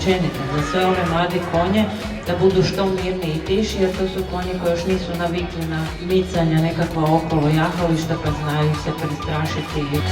općenito za sve one mlade konje da budu što mirniji i tiši, jer to su konji koji još nisu navikli na micanja nekakva okolo jahališta pa znaju se prestrašiti.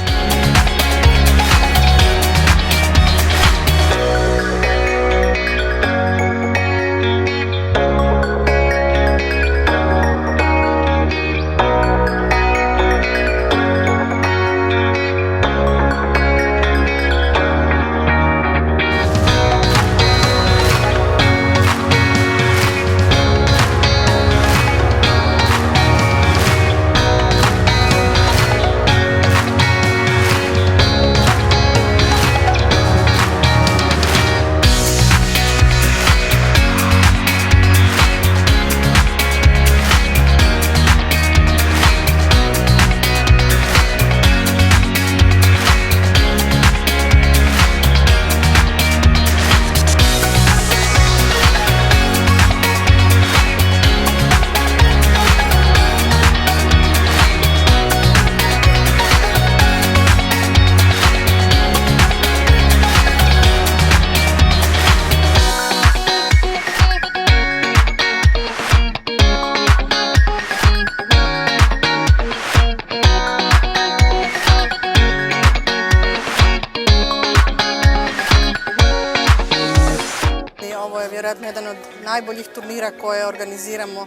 Ovo je vjerojatno jedan od najboljih turnira koje organiziramo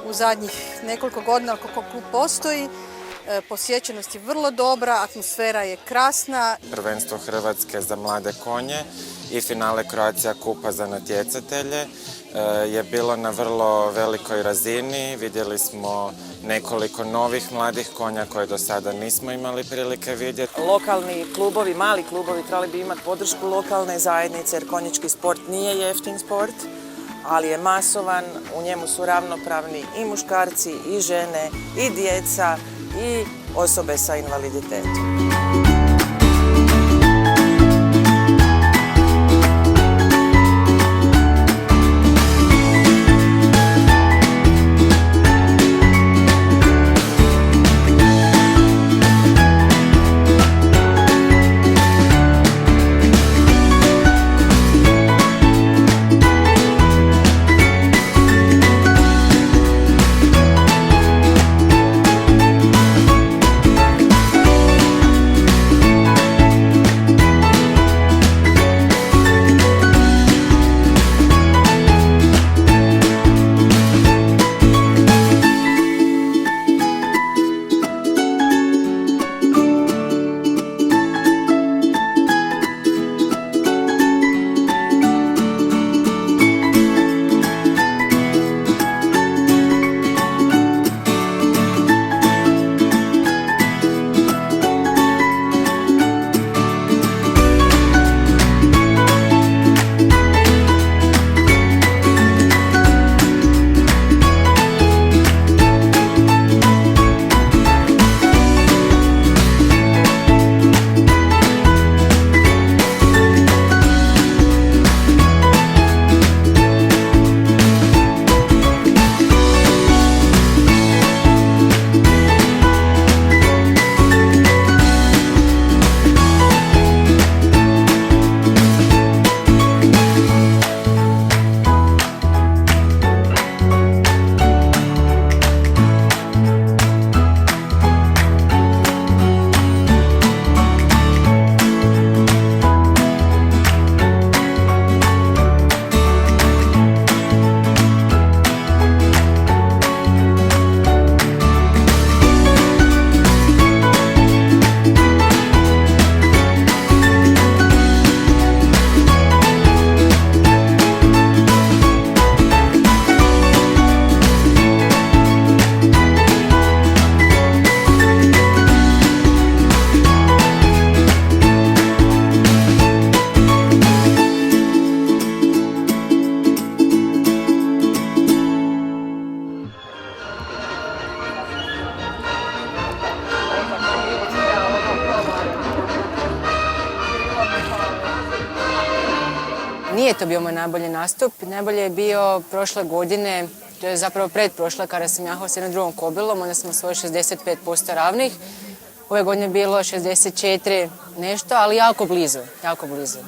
u zadnjih nekoliko godina kako klub postoji. Posjećenost je vrlo dobra, atmosfera je krasna. Prvenstvo Hrvatske za mlade konje i finale Croatia Kupa za natjecatelje je bilo na vrlo velikoj razini. Vidjeli smo nekoliko novih mladih konja koje do sada nismo imali prilike vidjeti. Lokalni klubovi, mali klubovi trebali bi imati podršku lokalne zajednice jer konjički sport nije jeftin sport, ali je masovan, u njemu su ravnopravni i muškarci i žene i djeca i osobe sa invaliditetom. Nije to bio moj najbolji nastup. Najbolje je bio prošle godine, to je zapravo pretprošle kada sam jahao s jednom drugom kobilom, onda smo osvojili 65% ravnih. Ove godine je bilo 64 nešto, ali jako blizu, jako blizu.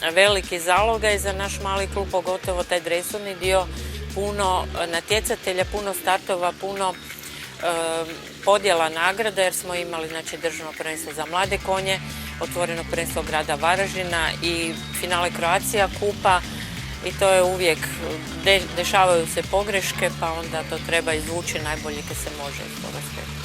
veliki zalogaj za naš mali klub, pogotovo taj dresovni dio, puno natjecatelja, puno startova, puno podjela nagrada jer smo imali znači, državno prvenstvo za mlade konje, otvoreno prvenstvo grada Varaždina i finale Croatia kupa i to je uvijek, dešavaju se pogreške pa onda to treba izvući najbolje kad se može iz toga svega.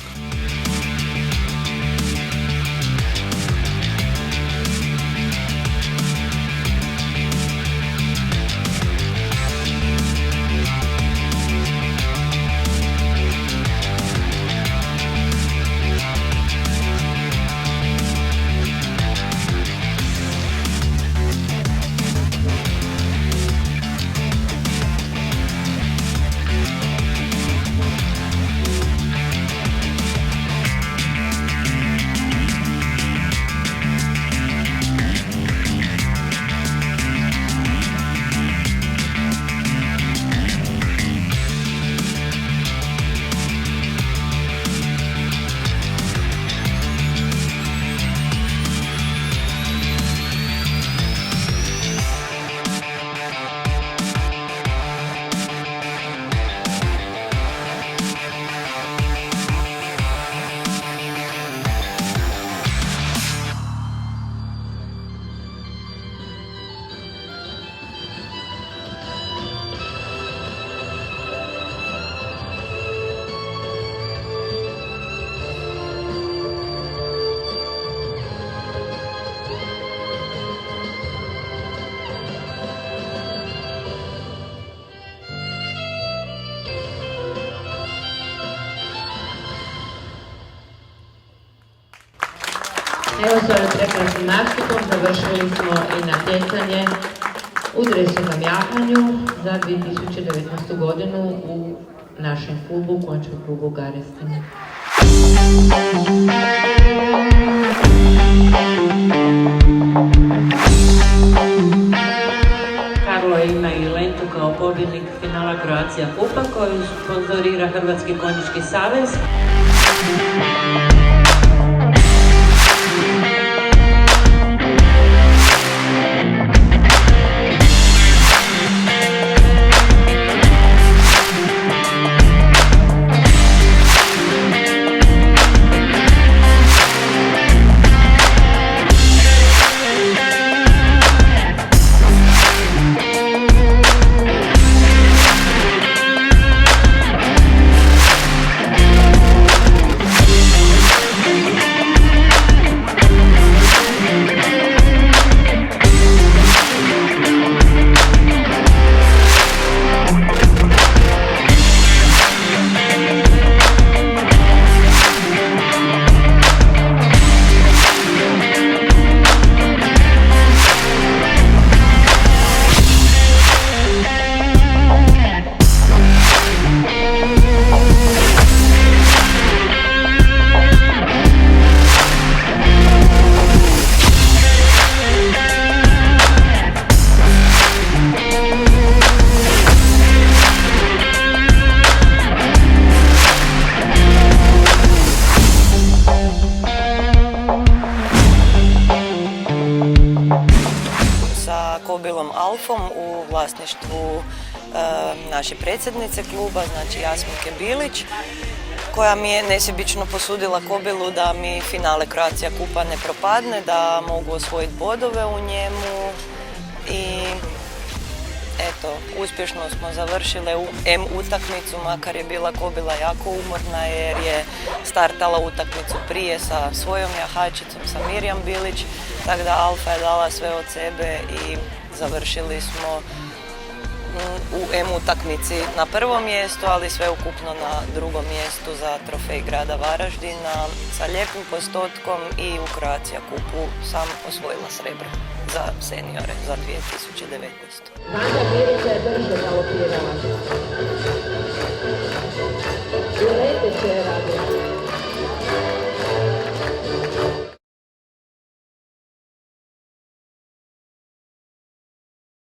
Evo s ovim prekrasnim nastupom završili smo i natjecanje u dresovnom jahanju za 2019. godinu u našem klubu, konjskom klubu Garestin. Karlo ima i lentu kao pobjednik finala Croatia kupa koju sponzorira Hrvatski konjički savez. Kobilom Alfom u vlasništvu naše predsjednice kluba, znači Jasmike Bilić, koja mi je nesebično posudila kobilu da mi finale Croatia kupa ne propadne, da mogu osvojiti bodove u njemu i eto, uspješno smo završile M utakmicu, makar je bila kobila jako umorna jer je startala utakmicu prije sa svojom jahačicom, sa Mirjam Bilić, tako da Alfa je dala sve od sebe i završili smo u M utakmici na prvom mjestu, ali sve ukupno na drugom mjestu za trofej grada Varaždina sa lijepim postotkom i u Croatia kupu sam osvojila srebro za seniore za 2019. Vanja Mirica je brže galopirala.